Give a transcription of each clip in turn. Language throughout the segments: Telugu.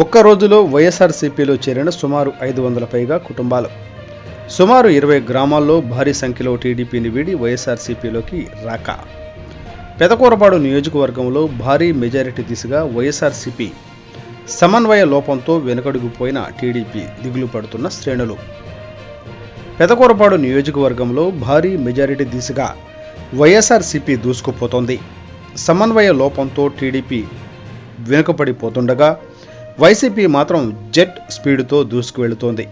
ఒక్క రోజులో వైఎస్ఆర్సీపీలో చేరిన సుమారు 500 పైగా కుటుంబాలు. సుమారు 20 గ్రామాల్లో భారీ సంఖ్యలో టీడీపీని వీడి వైఎస్ఆర్సీపీలోకి రాక. పెదకూరపాడు నియోజకవర్గంలో భారీ మెజారిటీ దిశగా వైఎస్ఆర్సీపీ సమన్వయ లోపంతో వెనుకడుగుపోయిన టీడీపీ దిగులు పడుతున్న శ్రేణులు. పెదకూరపాడు నియోజకవర్గంలో భారీ మెజారిటీ దిశగా వైఎస్ఆర్సీపీ దూసుకుపోతోంది. సమన్వయ లోపంతో టీడీపీ వెనుకపడిపోతుండగా వైసీపీ మాత్రం జెట్ స్పీడ్తో దూసుకువెళుతోంది.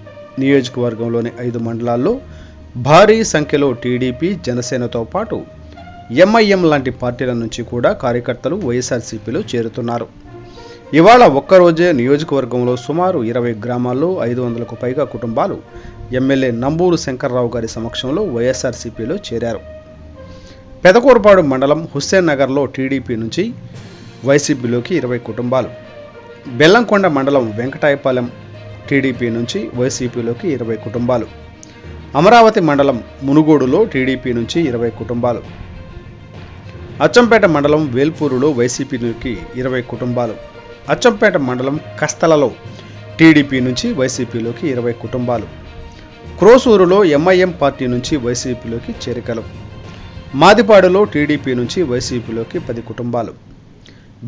నియోజకవర్గంలోని 5 మండలాల్లో భారీ సంఖ్యలో టీడీపీ, జనసేనతో పాటు ఎంఐఎం లాంటి పార్టీల నుంచి కూడా కార్యకర్తలు వైఎస్ఆర్సీపీలో చేరుతున్నారు. ఇవాళ ఒక్కరోజే నియోజకవర్గంలో సుమారు 20 గ్రామాల్లో 500కు పైగా కుటుంబాలు ఎమ్మెల్యే నంబూరు శంకర్రావు గారి సమక్షంలో వైఎస్ఆర్సీపీలో చేరారు. పెదకూరపాడు మండలం హుస్సేన్ నగర్లో టీడీపీ నుంచి వైసీపీలోకి 20 కుటుంబాలు, బెల్లంకొండ మండలం వెంకటాయపాలెం టీడీపీ నుంచి వైసీపీలోకి 20 కుటుంబాలు, అమరావతి మండలం మునుగోడులో టీడీపీ నుంచి 20 కుటుంబాలు, అచ్చంపేట మండలం వేల్పూరులో వైసీపీలోకి 20 కుటుంబాలు, అచ్చంపేట మండలం కస్తలలో టీడీపీ నుంచి వైసీపీలోకి 20 కుటుంబాలు, క్రోసూరులో ఎంఐఎం పార్టీ నుంచి వైసీపీలోకి చేరికలు, మాదిపాడులో టీడీపీ నుంచి వైసీపీలోకి 10 కుటుంబాలు,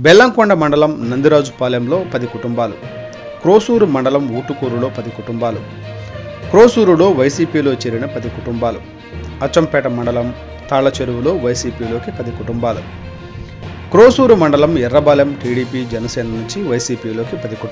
బెల్లంకొండ మండలం నందిరాజుపాలెంలో 10 కుటుంబాలు, క్రోసూరు మండలం ఊటుకూరులో 10 కుటుంబాలు, క్రోసూరులో వైసీపీలో చేరిన 10 కుటుంబాలు, అచ్చంపేట మండలం తాళ్లచెరువులో వైసీపీలోకి 10 కుటుంబాలు, క్రోసూరు మండలం ఎర్రబాలెం టీడీపీ, జనసేన నుంచి వైసీపీలోకి 10 కుటుంబాలు.